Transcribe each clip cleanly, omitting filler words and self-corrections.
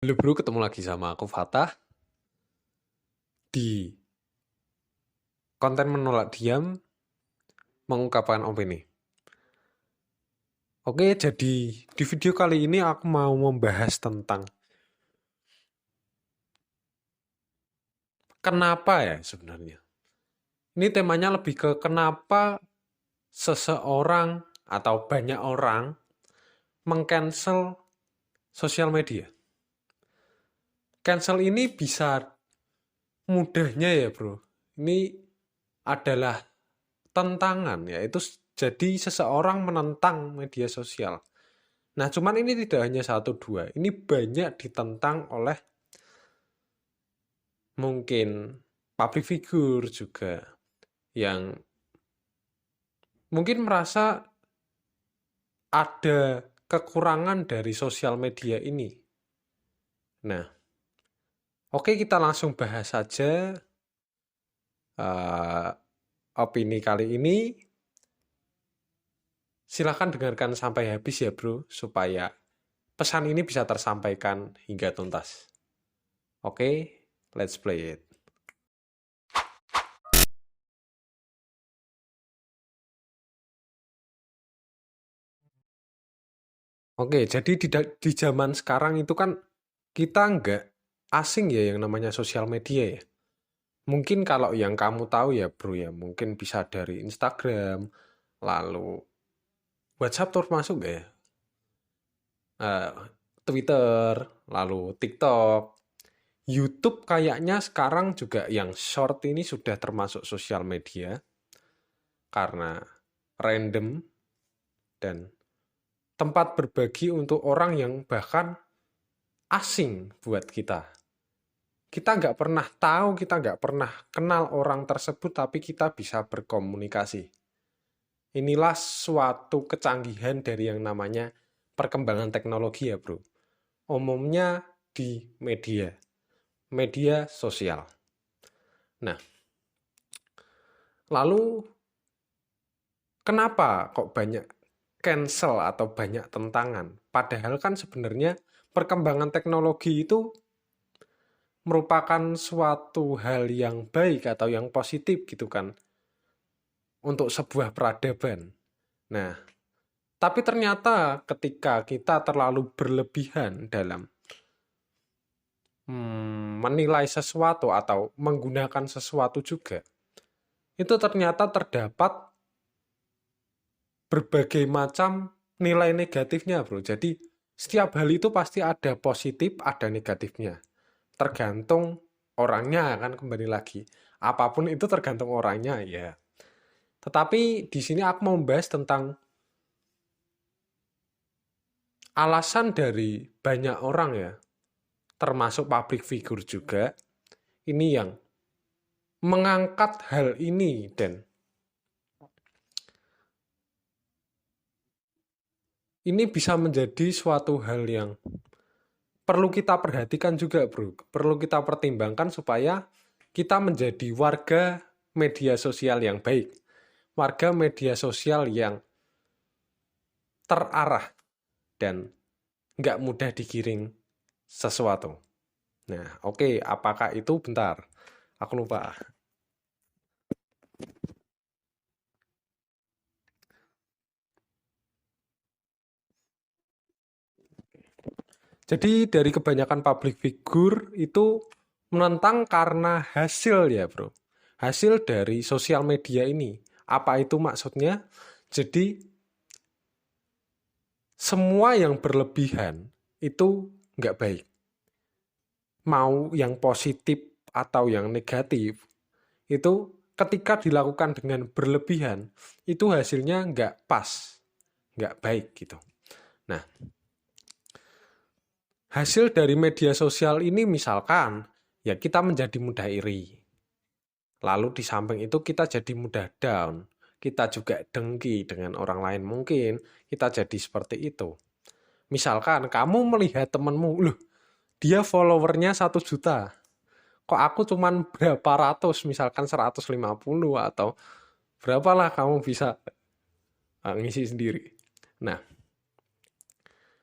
Halo bro, ketemu lagi sama aku Fatah di konten menolak diam mengungkapkan opini. Oke, jadi di video kali ini aku mau membahas tentang kenapa ya sebenarnya. Ini temanya lebih ke kenapa seseorang atau banyak orang mengcancel sosial media. Cancel ini bisa mudahnya ya bro. Ini adalah tentangan, yaitu jadi seseorang menentang media sosial. Nah, cuman ini tidak hanya satu dua, ini banyak ditentang oleh mungkin public figure juga yang mungkin merasa ada kekurangan dari sosial media ini. Nah, oke kita langsung bahas saja opini kali ini. Silahkan dengarkan sampai habis ya bro, supaya pesan ini bisa tersampaikan hingga tuntas. Oke, let's play it. Oke, jadi di zaman sekarang itu kan kita nggak asing ya yang namanya sosial media ya. Mungkin kalau yang kamu tahu ya bro ya, mungkin bisa dari Instagram, lalu WhatsApp termasuk nggak ya? Eh, Twitter, lalu TikTok, YouTube kayaknya sekarang juga yang short ini sudah termasuk sosial media karena random dan tempat berbagi untuk orang yang bahkan asing buat kita. Kita nggak pernah tahu, kita nggak pernah kenal orang tersebut, tapi kita bisa berkomunikasi. Inilah suatu kecanggihan dari yang namanya perkembangan teknologi ya bro. Umumnya di media sosial. Nah, lalu kenapa kok banyak cancel atau banyak tentangan? Padahal kan sebenarnya perkembangan teknologi itu merupakan suatu hal yang baik atau yang positif gitu kan untuk sebuah peradaban. Nah, tapi ternyata ketika kita terlalu berlebihan dalam menilai sesuatu atau menggunakan sesuatu juga, itu ternyata terdapat berbagai macam nilai negatifnya, bro. Jadi, setiap hal itu pasti ada positif, ada negatifnya. Tergantung orangnya kan kembali lagi. Apapun itu tergantung orangnya ya. Tetapi di sini aku mau membahas tentang alasan dari banyak orang ya, termasuk public figure juga, ini yang mengangkat hal ini dan ini bisa menjadi suatu hal yang perlu kita perhatikan juga bro, perlu kita pertimbangkan supaya kita menjadi warga media sosial yang baik, warga media sosial yang terarah dan nggak mudah digiring sesuatu. Nah, oke, apakah itu bentar? Aku lupa. Jadi dari kebanyakan public figure itu menentang karena hasil ya bro. Hasil dari sosial media ini. Apa itu maksudnya? Jadi semua yang berlebihan itu nggak baik. Mau yang positif atau yang negatif, itu ketika dilakukan dengan berlebihan, itu hasilnya nggak pas, nggak baik gitu. Nah, hasil dari media sosial ini misalkan, ya kita menjadi mudah iri. Lalu di samping itu kita jadi mudah down. Kita juga dengki dengan orang lain mungkin. Kita jadi seperti itu. Misalkan kamu melihat temenmu, loh dia followernya 1 juta. Kok aku cuman berapa ratus, misalkan 150 atau berapalah kamu bisa ngisi sendiri. Nah,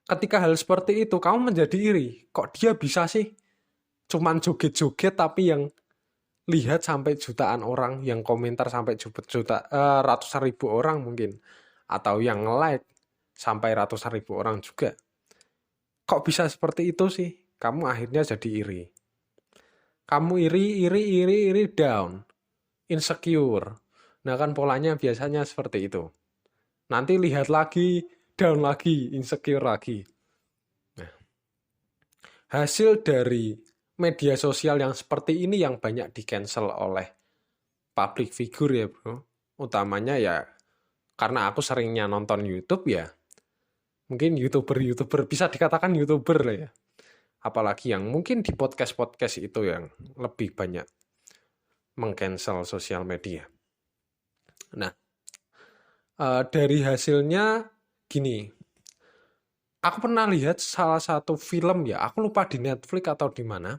Ketika hal seperti itu, kamu menjadi iri. Kok dia bisa sih cuman joget-joget tapi yang lihat sampai jutaan orang, yang komentar sampai ratusan ribu orang mungkin. Atau yang like sampai ratusan ribu orang juga. Kok bisa seperti itu sih? Kamu akhirnya jadi iri. Kamu iri, down. Insecure. Nah kan polanya biasanya seperti itu. Nanti lihat lagi, down lagi, insecure lagi. Nah, hasil dari media sosial yang seperti ini yang banyak di-cancel oleh public figure ya bro. Utamanya ya karena aku seringnya nonton YouTube ya. Mungkin YouTuber bisa dikatakan YouTuber lah ya. Apalagi yang mungkin di podcast-podcast itu yang lebih banyak meng-cancel sosial media. Nah, dari hasilnya gini. Aku pernah lihat salah satu film ya, aku lupa di Netflix atau di mana.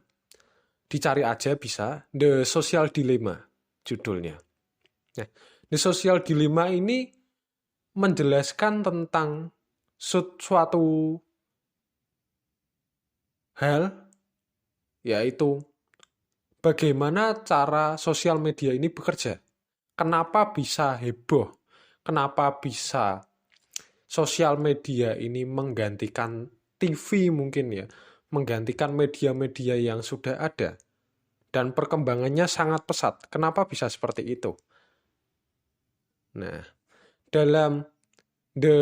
Dicari aja bisa, The Social Dilemma judulnya. Nah, The Social Dilemma ini menjelaskan tentang suatu hal, yaitu bagaimana cara sosial media ini bekerja. Kenapa bisa heboh? Kenapa bisa sosial media ini menggantikan TV mungkin ya, menggantikan media-media yang sudah ada. Dan perkembangannya sangat pesat. Kenapa bisa seperti itu? Nah, dalam The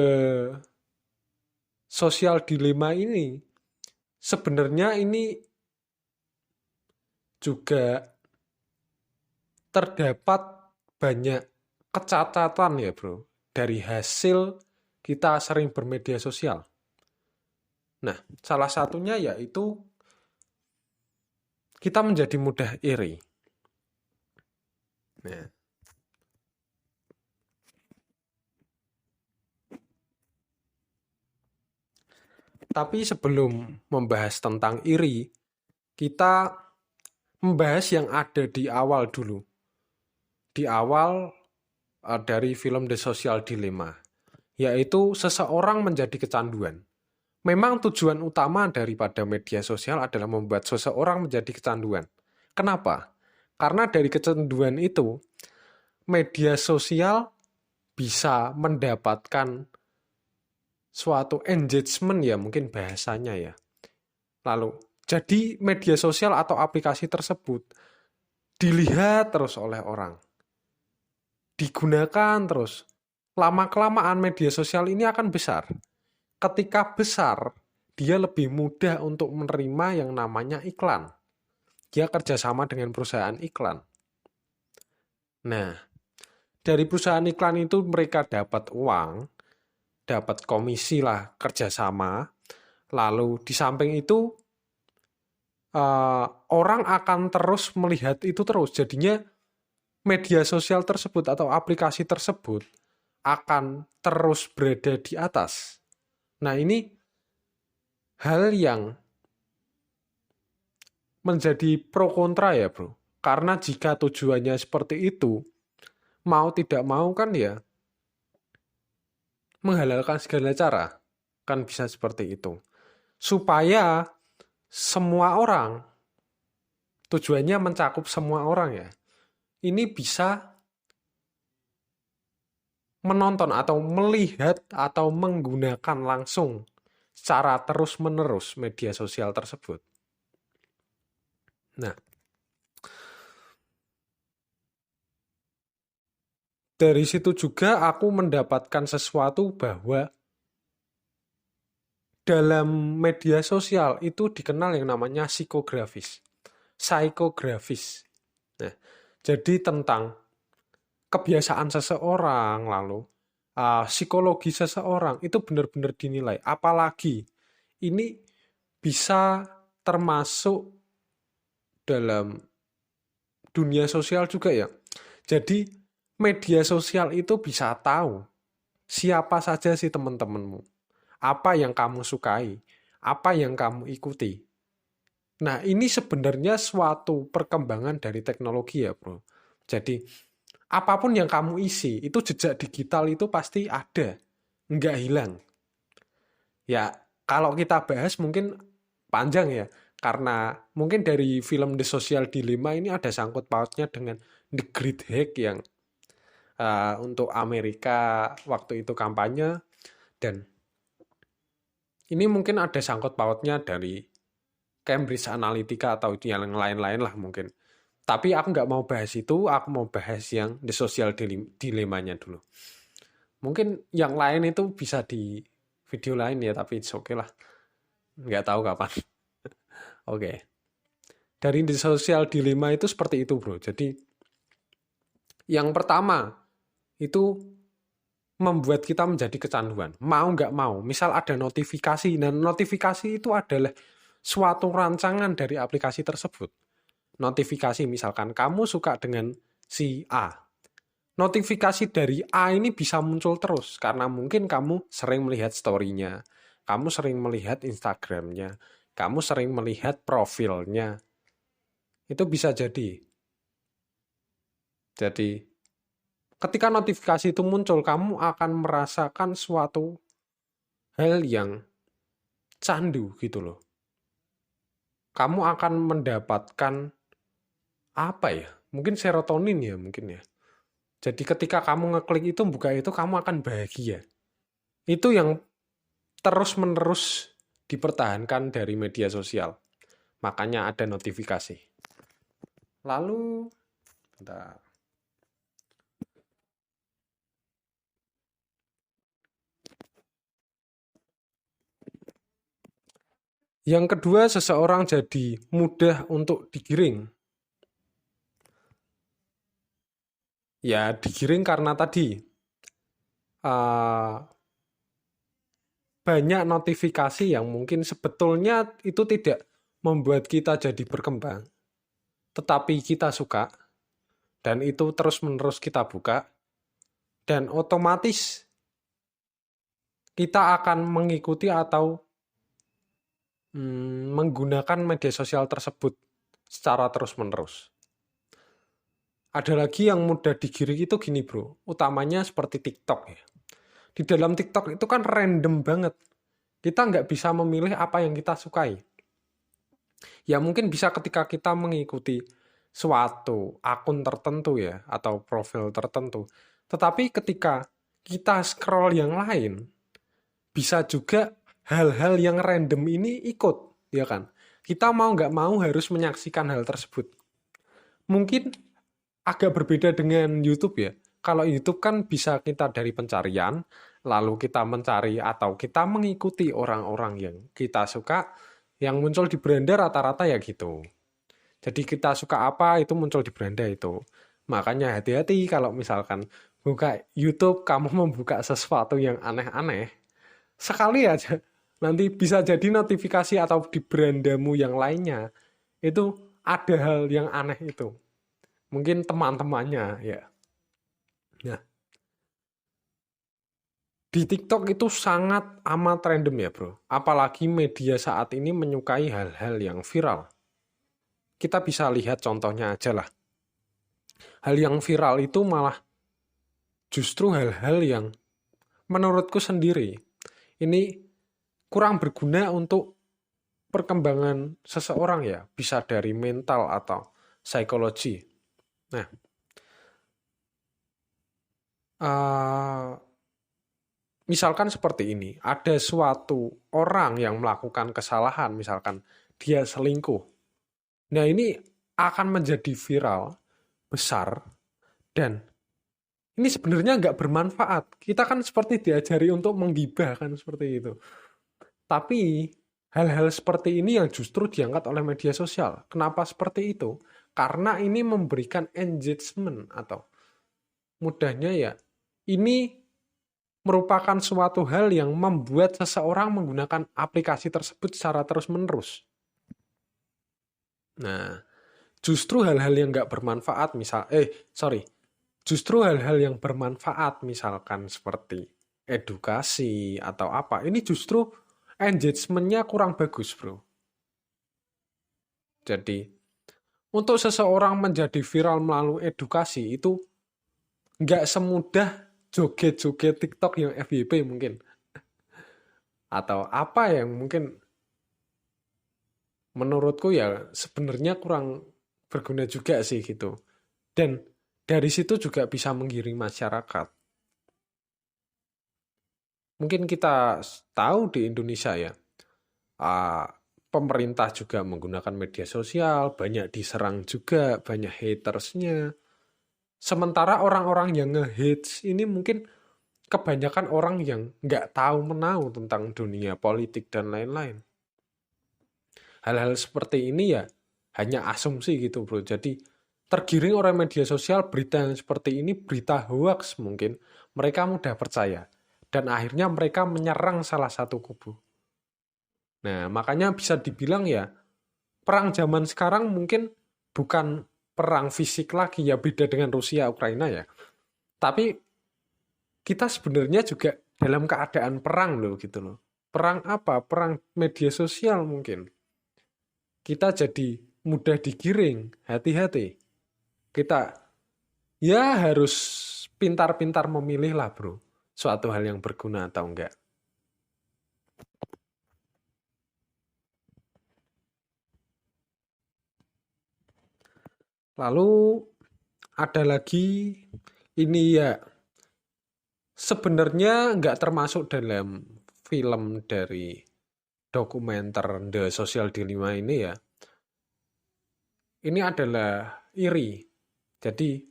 Social Dilemma ini, sebenarnya ini juga terdapat banyak kecacatan ya bro, dari hasil kita sering bermedia sosial. Nah, salah satunya yaitu kita menjadi mudah iri. Nah, tapi sebelum membahas tentang iri, kita membahas yang ada di awal dulu. Di awal dari film The Social Dilemma, yaitu seseorang menjadi kecanduan. Memang tujuan utama daripada media sosial adalah membuat seseorang menjadi kecanduan. Kenapa? Karena dari kecanduan itu, media sosial bisa mendapatkan suatu engagement ya, mungkin bahasanya ya. Lalu, jadi media sosial atau aplikasi tersebut dilihat terus oleh orang. Digunakan terus. Lama-kelamaan media sosial ini akan besar. Ketika besar, dia lebih mudah untuk menerima yang namanya iklan. Dia kerjasama dengan perusahaan iklan. Nah, dari perusahaan iklan itu mereka dapat uang, dapat komisi lah, kerjasama. Lalu di samping itu, orang akan terus melihat itu terus. Jadinya media sosial tersebut atau aplikasi tersebut akan terus berada di atas. Nah, ini hal yang menjadi pro kontra ya bro. Karena jika tujuannya seperti itu, mau tidak mau kan ya, menghalalkan segala cara. Kan bisa seperti itu. Supaya semua orang, tujuannya mencakup semua orang ya, ini bisa menonton atau melihat atau menggunakan langsung secara terus-menerus media sosial tersebut. Nah, dari situ juga aku mendapatkan sesuatu bahwa dalam media sosial itu dikenal yang namanya psikografis. Nah, jadi tentang kebiasaan seseorang, lalu psikologi seseorang itu benar-benar dinilai. Apalagi ini bisa termasuk dalam dunia sosial juga ya. Jadi media sosial itu bisa tahu siapa saja sih teman-temanmu, apa yang kamu sukai, apa yang kamu ikuti. Nah, ini sebenarnya suatu perkembangan dari teknologi ya, bro. Jadi, apapun yang kamu isi, itu jejak digital itu pasti ada. Nggak hilang. Ya, Kalau kita bahas mungkin panjang ya, karena mungkin dari film The Social Dilemma ini ada sangkut pautnya dengan The Great Hack yang untuk Amerika waktu itu kampanye, dan ini mungkin ada sangkut pautnya dari Cambridge Analytica atau yang lain-lain lah mungkin. Tapi aku nggak mau bahas itu, aku mau bahas yang The Social Dilemma-nya dulu. Mungkin yang lain itu bisa di video lain ya, tapi it's okay lah. Nggak tahu kapan. Oke. Dari The Social Dilemma itu seperti itu, bro. Jadi, yang pertama, itu membuat kita menjadi kecanduan. Mau nggak mau. Misal ada notifikasi, dan notifikasi itu adalah suatu rancangan dari aplikasi tersebut. Notifikasi misalkan kamu suka dengan si A. Notifikasi dari A ini bisa muncul terus karena mungkin kamu sering melihat story-nya, kamu sering melihat Instagram-nya, kamu sering melihat profilnya. Itu bisa jadi. Jadi, ketika notifikasi itu muncul, kamu akan merasakan suatu hal yang candu gitu loh. Kamu akan mendapatkan apa ya? Mungkin serotonin ya mungkin ya. Jadi ketika kamu ngeklik itu, buka itu, kamu akan bahagia. Itu yang terus-menerus dipertahankan dari media sosial. Makanya ada notifikasi. Lalu, bentar. Yang kedua, seseorang jadi mudah untuk digiring. Ya, digiring karena tadi banyak notifikasi yang mungkin sebetulnya itu tidak membuat kita jadi berkembang. Tetapi kita suka, dan itu terus-menerus kita buka, dan otomatis kita akan mengikuti atau menggunakan media sosial tersebut secara terus-menerus. Ada lagi yang mudah digiring itu gini bro, utamanya seperti TikTok ya. Di dalam TikTok itu kan random banget. Kita nggak bisa memilih apa yang kita sukai. Ya mungkin bisa ketika kita mengikuti suatu akun tertentu ya, atau profil tertentu. Tetapi ketika kita scroll yang lain, bisa juga hal-hal yang random ini ikut, ya kan? Kita mau nggak mau harus menyaksikan hal tersebut. Mungkin agak berbeda dengan YouTube ya. Kalau YouTube kan bisa kita dari pencarian, lalu kita mencari atau kita mengikuti orang-orang yang kita suka, yang muncul di beranda rata-rata ya gitu. Jadi kita suka apa itu muncul di beranda itu. Makanya hati-hati kalau misalkan buka YouTube, kamu membuka sesuatu yang aneh-aneh, sekali aja nanti bisa jadi notifikasi atau di berandamu yang lainnya itu ada hal yang aneh itu. Mungkin teman-temannya ya. Nah, di TikTok itu sangat amat random ya bro. Apalagi media saat ini menyukai hal-hal yang viral. Kita bisa lihat contohnya aja lah. Hal yang viral itu malah justru hal-hal yang menurutku sendiri ini kurang berguna untuk perkembangan seseorang ya. Bisa dari mental atau psikologi. Nah, misalkan seperti ini, ada suatu orang yang melakukan kesalahan, misalkan dia selingkuh. Nah ini akan menjadi viral, besar, dan ini sebenarnya nggak bermanfaat. Kita kan seperti diajari untuk menggibah kan seperti itu. Tapi hal-hal seperti ini yang justru diangkat oleh media sosial. Kenapa seperti itu? Karena ini memberikan engagement atau mudahnya ya, ini merupakan suatu hal yang membuat seseorang menggunakan aplikasi tersebut secara terus-menerus. Nah, justru hal-hal yang nggak bermanfaat, justru hal-hal yang bermanfaat, misalkan seperti edukasi atau apa, ini justru engagement-nya kurang bagus, bro. Jadi, untuk seseorang menjadi viral melalui edukasi itu nggak semudah joget-joget TikTok yang FYP mungkin. atau apa yang mungkin menurutku ya sebenarnya kurang berguna juga sih gitu. Dan dari situ juga bisa menggiring masyarakat. Mungkin kita tahu di Indonesia ya, ah, pemerintah juga menggunakan media sosial, banyak diserang juga, banyak hatersnya. Sementara orang-orang yang nge-hate ini mungkin kebanyakan orang yang nggak tahu menahu tentang dunia politik dan lain-lain. Hal-hal seperti ini ya hanya asumsi gitu bro. Jadi tergiring oleh media sosial berita yang seperti ini, berita hoax mungkin, mereka mudah percaya. Dan akhirnya mereka menyerang salah satu kubu. Nah makanya bisa dibilang ya, perang zaman sekarang mungkin bukan perang fisik lagi ya, beda dengan Rusia, Ukraina ya. Tapi kita sebenarnya juga dalam keadaan perang loh gitu loh. Perang apa? Perang media sosial mungkin. Kita jadi mudah digiring, hati-hati. Kita ya harus pintar-pintar memilih lah bro. Suatu hal yang berguna atau enggak. Lalu ada lagi ini ya, sebenarnya nggak termasuk dalam film dari dokumenter The Social Dilemma ini ya. Ini adalah iri. Jadi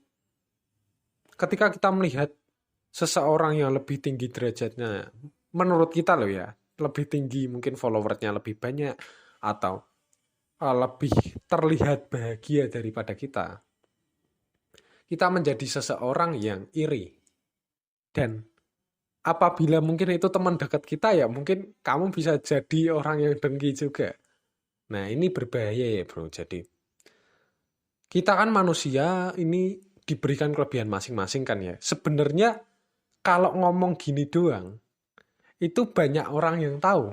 ketika kita melihat seseorang yang lebih tinggi derajatnya, menurut kita loh ya, lebih tinggi mungkin followernya lebih banyak atau lebih terlihat bahagia daripada kita menjadi seseorang yang iri. Dan apabila mungkin itu teman dekat kita ya, mungkin kamu bisa jadi orang yang dengki juga. Nah ini berbahaya ya bro. Jadi kita kan manusia ini diberikan kelebihan masing-masing kan ya. Sebenarnya kalau ngomong gini doang, itu banyak orang yang tahu.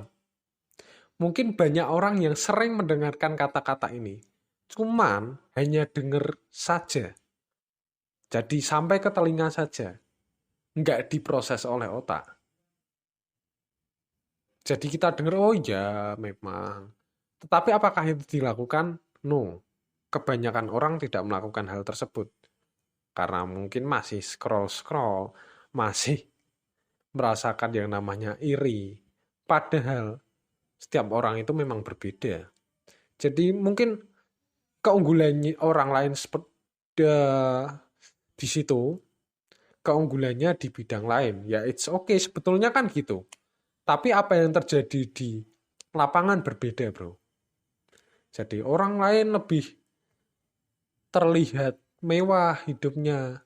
Mungkin banyak orang yang sering mendengarkan kata-kata ini. Cuman hanya dengar saja. Jadi sampai ke telinga saja. Nggak diproses oleh otak. Jadi kita dengar, oh ya memang. Tetapi apakah itu dilakukan? No. Kebanyakan orang tidak melakukan hal tersebut. Karena mungkin masih scroll-scroll. Masih merasakan yang namanya iri. Padahal setiap orang itu memang berbeda. Jadi mungkin keunggulannya orang lain seperti di situ, keunggulannya di bidang lain. Ya it's okay, sebetulnya kan gitu. Tapi apa yang terjadi di lapangan berbeda, bro. Jadi orang lain lebih terlihat mewah hidupnya.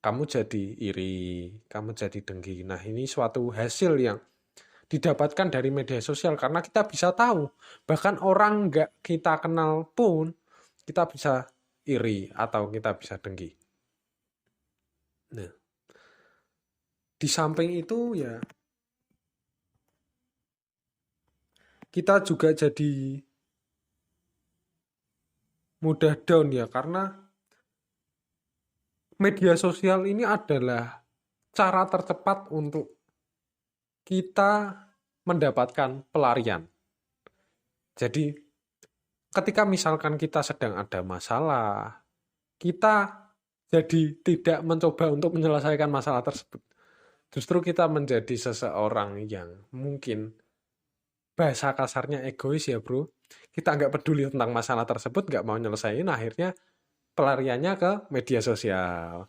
Kamu jadi iri, kamu jadi dengki. Nah ini suatu hasil yang didapatkan dari media sosial karena kita bisa tahu. Bahkan orang nggak kita kenal pun kita bisa iri atau kita bisa dengki. Nah, di samping itu ya kita juga jadi mudah down ya karena media sosial ini adalah cara tercepat untuk kita mendapatkan pelarian. Jadi ketika misalkan kita sedang ada masalah, kita jadi tidak mencoba untuk menyelesaikan masalah tersebut. Justru kita menjadi seseorang yang mungkin bahasa kasarnya egois ya bro. Kita nggak peduli tentang masalah tersebut, nggak mau nyelesain, akhirnya pelariannya ke media sosial.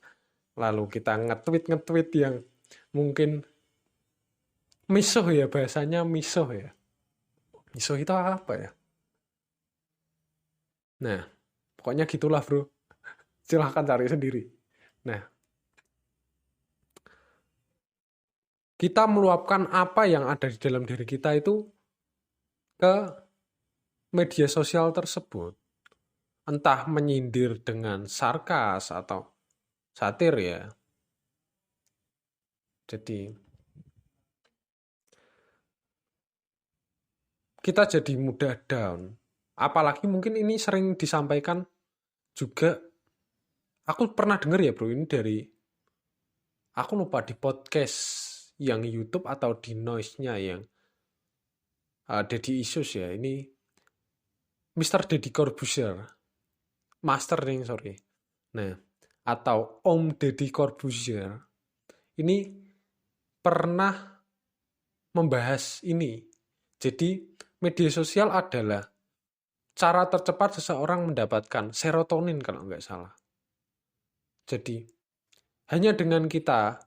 Lalu kita nge-tweet yang mungkin misuh ya, bahasanya misuh ya. Misuh itu apa ya? Nah, pokoknya gitulah bro. Silahkan cari sendiri. Nah, kita meluapkan apa yang ada di dalam diri kita itu ke media sosial tersebut. Entah menyindir dengan sarkas atau satir ya. Jadi kita jadi mudah down. Apalagi mungkin ini sering disampaikan juga. Aku pernah dengar ya bro, ini dari aku lupa di podcast yang YouTube atau di Noise-nya yang Deddy Issues ya, ini Mr. Deddy Corbuzier, Master nih sorry. Nah, atau Om Deddy Corbuzier ini pernah membahas ini. Jadi media sosial adalah cara tercepat seseorang mendapatkan serotonin kalau nggak salah. Jadi hanya dengan kita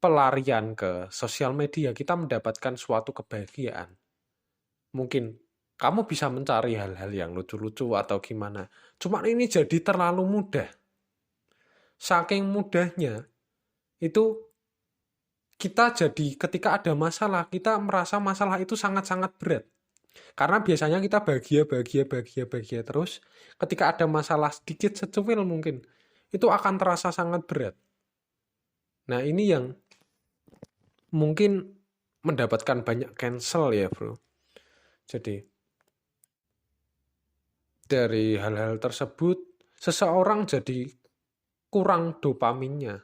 pelarian ke sosial media, kita mendapatkan suatu kebahagiaan. Mungkin kamu bisa mencari hal-hal yang lucu-lucu atau gimana. Cuma ini jadi terlalu mudah. Saking mudahnya, itu kita jadi ketika ada masalah, kita merasa masalah itu sangat-sangat berat. Karena biasanya kita bahagia terus. Ketika ada masalah sedikit secuil mungkin, itu akan terasa sangat berat. Nah ini yang mungkin mendapatkan banyak cancel ya bro. Jadi dari hal-hal tersebut, seseorang jadi kurang dopaminnya.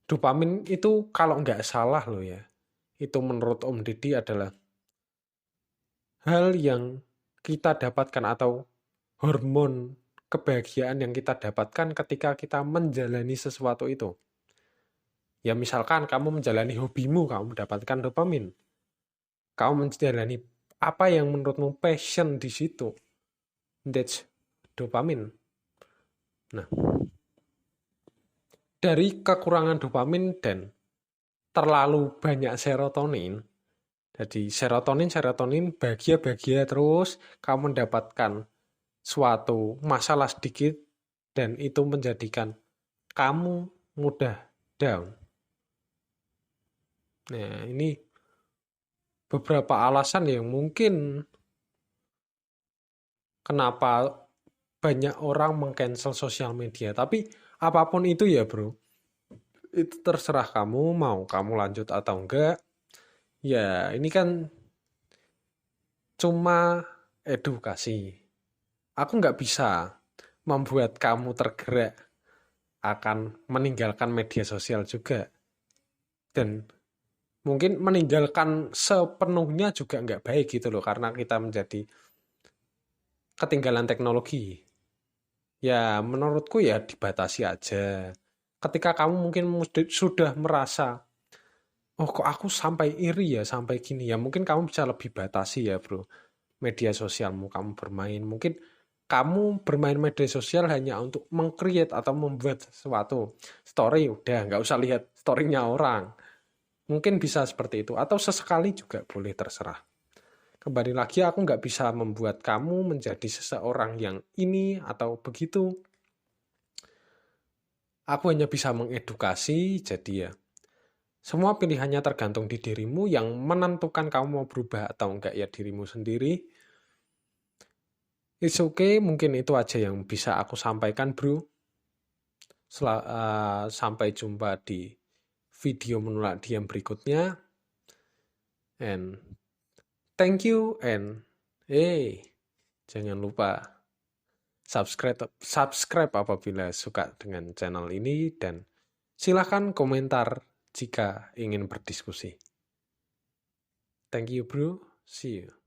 Dopamin itu kalau nggak salah loh ya, itu menurut Om Deddy adalah hal yang kita dapatkan atau hormon kebahagiaan yang kita dapatkan ketika kita menjalani sesuatu itu. Ya misalkan kamu menjalani hobimu, kamu mendapatkan dopamin. Kamu menjalani apa yang menurutmu passion di situ. That's dopamin. Nah, dari kekurangan dopamin dan terlalu banyak serotonin, jadi serotonin bahagia terus, kamu mendapatkan suatu masalah sedikit dan itu menjadikan kamu mudah down. Nah, ini beberapa alasan yang mungkin kenapa banyak orang meng-cancel sosial media. Tapi apapun itu ya bro, itu terserah kamu, mau kamu lanjut atau enggak. Ya ini kan cuma edukasi. Aku nggak bisa membuat kamu tergerak akan meninggalkan media sosial juga. Dan mungkin meninggalkan sepenuhnya juga nggak baik gitu loh, karena kita menjadi ketinggalan teknologi. Ya menurutku ya dibatasi aja. Ketika kamu mungkin sudah merasa, oh kok aku sampai iri ya, sampai gini ya, mungkin kamu bisa lebih batasi ya bro, media sosialmu kamu bermain. Mungkin kamu bermain media sosial hanya untuk meng-create atau membuat sesuatu. Story udah, nggak usah lihat story-nya orang. Mungkin bisa seperti itu. Atau sesekali juga boleh, terserah. Kembali lagi aku nggak bisa membuat kamu menjadi seseorang yang ini atau begitu. Aku hanya bisa mengedukasi, jadi ya. Semua pilihannya tergantung di dirimu, yang menentukan kamu mau berubah atau enggak ya dirimu sendiri. It's okay, mungkin itu aja yang bisa aku sampaikan bro. Sampai jumpa di video menolak diam berikutnya. And thank you and jangan lupa subscribe apabila suka dengan channel ini dan silahkan komentar jika ingin berdiskusi. Thank you bro, see you.